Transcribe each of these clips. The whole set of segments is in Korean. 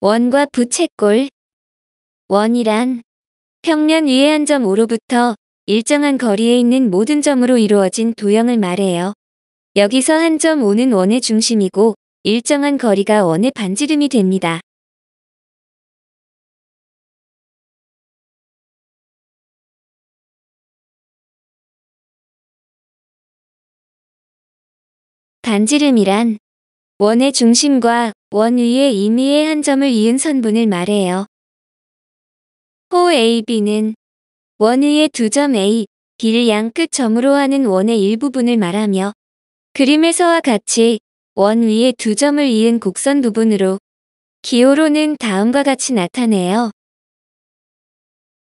원과 부채꼴. 원이란 평면 위의 한 점 O로부터 일정한 거리에 있는 모든 점으로 이루어진 도형을 말해요. 여기서 한 점 O는 원의 중심이고 일정한 거리가 원의 반지름이 됩니다. 반지름이란 원의 중심과 원 위의 임의의 한 점을 이은 선분을 말해요. 호 AB는 원 위의 두 점 A, B를 양 끝 점으로 하는 원의 일부분을 말하며 그림에서와 같이 원 위에 두 점을 이은 곡선 부분으로 기호로는 다음과 같이 나타내요.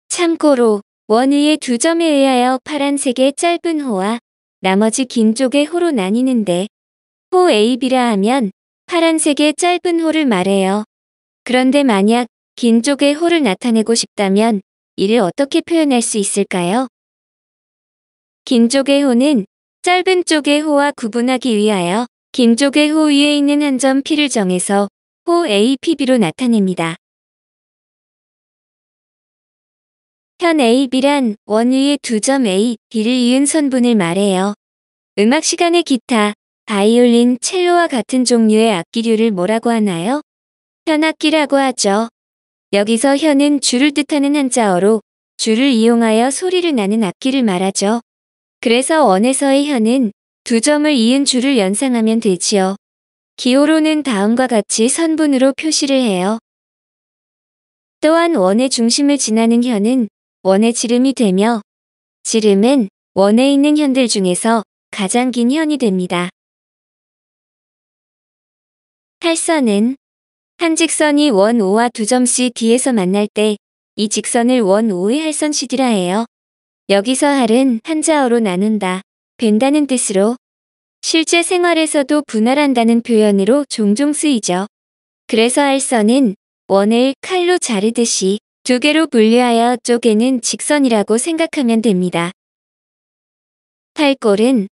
참고로 원 위의 두 점에 의하여 파란색의 짧은 호와 나머지 긴 쪽의 호로 나뉘는데 호 AB라 하면 파란색의 짧은 호를 말해요. 그런데 만약 긴 쪽의 호를 나타내고 싶다면 이를 어떻게 표현할 수 있을까요? 긴 쪽의 호는 짧은 쪽의 호와 구분하기 위하여 긴 쪽의 호 위에 있는 한 점 P를 정해서 호 APB로 나타냅니다. 현 AB란 원 위의 두 점 A, B를 이은 선분을 말해요. 음악 시간에 기타, 바이올린, 첼로와 같은 종류의 악기류를 뭐라고 하나요? 현악기라고 하죠. 여기서 현은 줄을 뜻하는 한자어로 줄을 이용하여 소리를 나는 악기를 말하죠. 그래서 원에서의 현은 두 점을 이은 줄을 연상하면 되지요. 기호로는 다음과 같이 선분으로 표시를 해요. 또한 원의 중심을 지나는 현은 원의 지름이 되며 지름은 원에 있는 현들 중에서 가장 긴 현이 됩니다. 할선은 한 직선이 원 O와 두 점 CD에서 만날 때 이 직선을 원 O의 할선 CD라 해요. 여기서 할은 한자어로 나눈다, 벤다는 뜻으로 실제 생활에서도 분할한다는 표현으로 종종 쓰이죠. 그래서 할선은 원을 칼로 자르듯이 두 개로 분류하여 쪼개는 직선이라고 생각하면 됩니다. 팔골은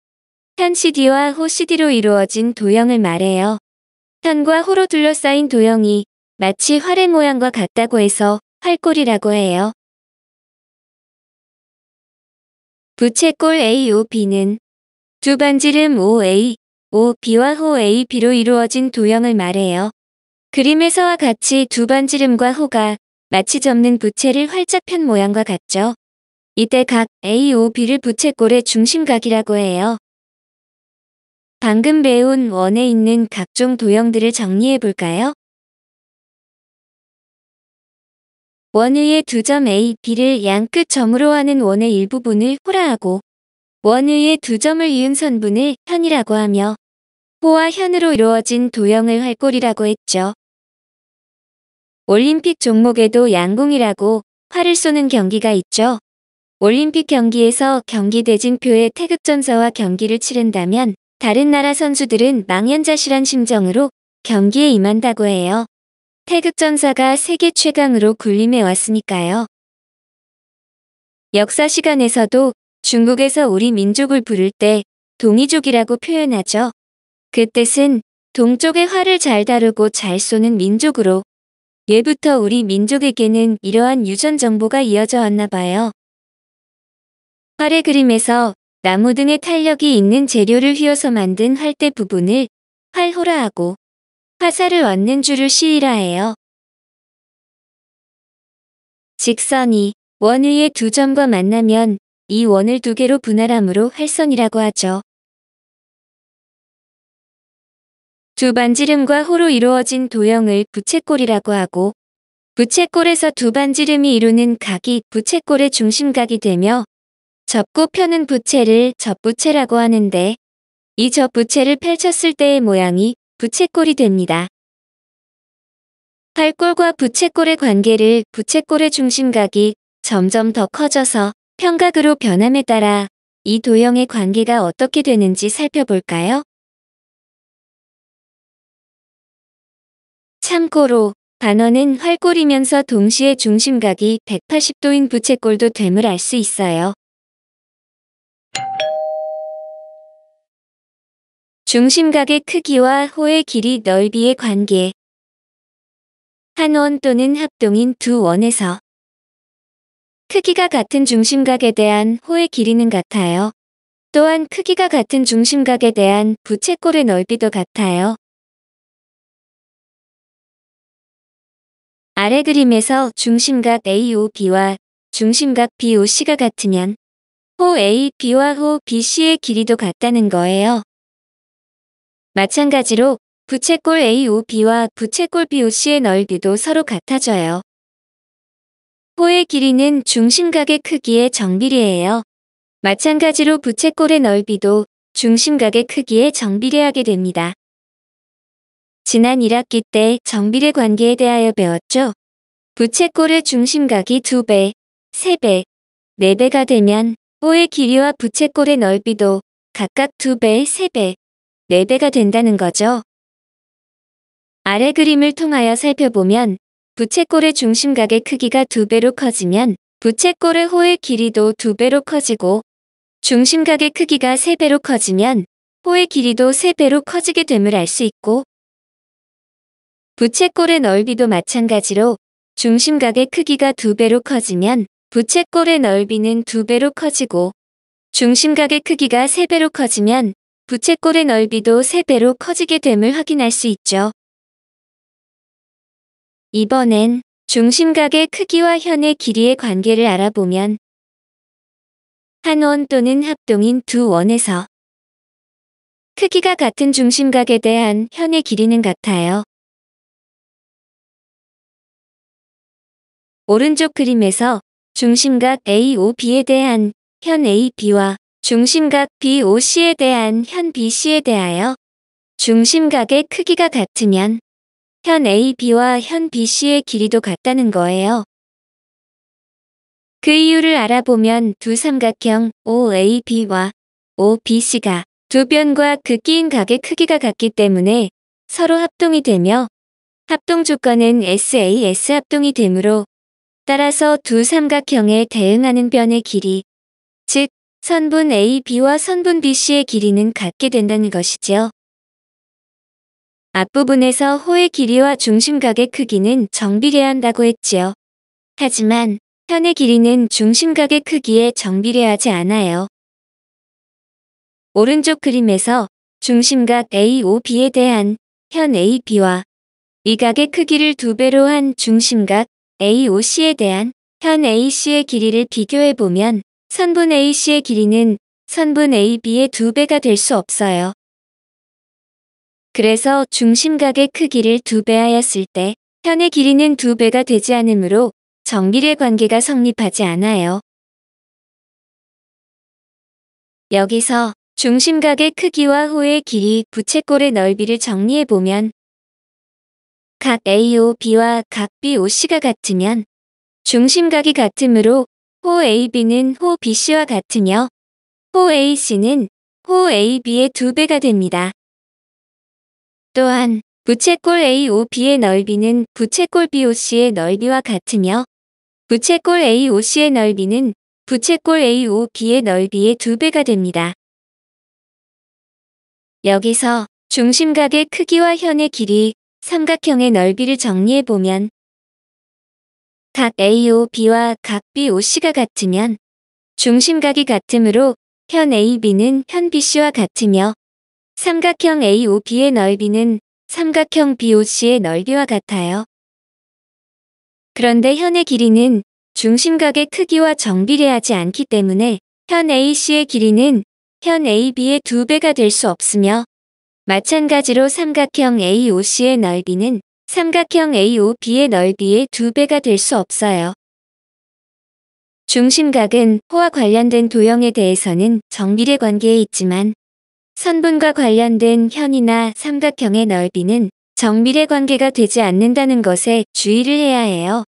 현 CD와 호 CD로 이루어진 도형을 말해요. 현과 호로 둘러싸인 도형이 마치 활의 모양과 같다고 해서 활골이라고 해요. 부채꼴 AOB는 두 반지름 OA, OB와 호 AB로 이루어진 도형을 말해요. 그림에서와 같이 두 반지름과 호가 마치 접는 부채를 활짝 편 모양과 같죠. 이때 각 AOB를 부채꼴의 중심각이라고 해요. 방금 배운 원에 있는 각종 도형들을 정리해 볼까요? 원 위의 두 점 A, B를 양 끝 점으로 하는 원의 일부분을 호라 하고 원 위의 두 점을 이은 선분을 현이라고 하며 호와 현으로 이루어진 도형을 활골이라고 했죠. 올림픽 종목에도 양궁이라고 활을 쏘는 경기가 있죠. 올림픽 경기에서 경기 대진표에 태극전사와 경기를 치른다면 다른 나라 선수들은 망연자실한 심정으로 경기에 임한다고 해요. 태극전사가 세계 최강으로 군림해 왔으니까요. 역사 시간에서도 중국에서 우리 민족을 부를 때 동이족이라고 표현하죠. 그 뜻은 동쪽의 활을 잘 다루고 잘 쏘는 민족으로 예부터 우리 민족에게는 이러한 유전 정보가 이어져 왔나 봐요. 활의 그림에서 나무 등의 탄력이 있는 재료를 휘어서 만든 활대 부분을 활호라 하고 화살을 얻는 줄을 시이라 해요. 직선이 원 위의 두 점과 만나면 이 원을 두 개로 분할하므로 활선이라고 하죠. 두 반지름과 호로 이루어진 도형을 부채꼴이라고 하고 부채꼴에서 두 반지름이 이루는 각이 부채꼴의 중심각이 되며 접고 펴는 부채를 접부채라고 하는데 이 접부채를 펼쳤을 때의 모양이 부채꼴이 됩니다. 활골과 부채꼴의 관계를 부채꼴의 중심각이 점점 더 커져서 평각으로 변함에 따라 이 도형의 관계가 어떻게 되는지 살펴볼까요? 참고로 반원은 활골이면서 동시에 중심각이 180도인 부채꼴도 됨을 알 수 있어요. 중심각의 크기와 호의 길이 넓이의 관계. 한 원 또는 합동인 두 원에서 크기가 같은 중심각에 대한 호의 길이는 같아요. 또한 크기가 같은 중심각에 대한 부채꼴의 넓이도 같아요. 아래 그림에서 중심각 AOB와 중심각 BOC가 같으면 호 AB와 호 BC의 길이도 같다는 거예요. 마찬가지로 부채꼴 AOB와 부채꼴 BOC의 넓이도 서로 같아져요. 호의 길이는 중심각의 크기에 정비례해요. 마찬가지로 부채꼴의 넓이도 중심각의 크기에 정비례하게 됩니다. 지난 1학기 때 정비례 관계에 대하여 배웠죠? 부채꼴의 중심각이 2배, 3배, 4배가 되면 호의 길이와 부채꼴의 넓이도 각각 2배, 3배, 4배가 된다는 거죠. 아래 그림을 통하여 살펴보면 부채꼴의 중심각의 크기가 2배로 커지면 부채꼴의 호의 길이도 2배로 커지고 중심각의 크기가 3배로 커지면 호의 길이도 3배로 커지게 됨을 알 수 있고 부채꼴의 넓이도 마찬가지로 중심각의 크기가 2배로 커지면 부채꼴의 넓이는 2배로 커지고 중심각의 크기가 3배로 커지면 부채꼴의 넓이도 3배로 커지게 됨을 확인할 수 있죠. 이번엔 중심각의 크기와 현의 길이의 관계를 알아보면 한 원 또는 합동인 두 원에서 크기가 같은 중심각에 대한 현의 길이는 같아요. 오른쪽 그림에서 중심각 AOB에 대한 현 AB와 중심각 BOC에 대한 현 BC에 대하여 중심각의 크기가 같으면 현 AB와 현 BC의 길이도 같다는 거예요. 그 이유를 알아보면 두 삼각형 OAB와 OBC가 두 변과 그 끼인 각의 크기가 같기 때문에 서로 합동이 되며 합동 조건은 SAS 합동이 되므로 따라서 두 삼각형에 대응하는 변의 길이, 즉 선분 AB와 선분 BC의 길이는 같게 된다는 것이지요. 앞부분에서 호의 길이와 중심각의 크기는 정비례한다고 했지요. 하지만 현의 길이는 중심각의 크기에 정비례하지 않아요. 오른쪽 그림에서 중심각 AOB에 대한 현 AB와 이 각의 크기를 2배로 한 중심각 AOC에 대한 현 AC의 길이를 비교해보면 선분 AC의 길이는 선분 AB의 2배가 될 수 없어요. 그래서 중심각의 크기를 2배하였을 때 현의 길이는 2배가 되지 않으므로 정비례 관계가 성립하지 않아요. 여기서 중심각의 크기와 호의 길이, 부채꼴의 넓이를 정리해보면 각 AOB와 각 BOC가 같으면 중심각이 같으므로 호 AB는 호 BC와 같으며 호 AC는 호 AB의 2배가 됩니다. 또한 부채꼴 AOB의 넓이는 부채꼴 BOC의 넓이와 같으며 부채꼴 AOC의 넓이는 부채꼴 AOB의 넓이의 2배가 됩니다. 여기서 중심각의 크기와 현의 길이, 삼각형의 넓이를 정리해보면 각 AOB와 각 BOC가 같으면 중심각이 같으므로 현 AB는 현 BC와 같으며 삼각형 AOB의 넓이는 삼각형 BOC의 넓이와 같아요. 그런데 현의 길이는 중심각의 크기와 정비례하지 않기 때문에 현 AC의 길이는 현 AB의 2배가 될 수 없으며 마찬가지로 삼각형 AOC의 넓이는 삼각형 AOB의 넓이의 2배가 될 수 없어요. 중심각은 호와 관련된 도형에 대해서는 정비례 관계에 있지만 선분과 관련된 현이나 삼각형의 넓이는 정비례 관계가 되지 않는다는 것에 주의를 해야 해요.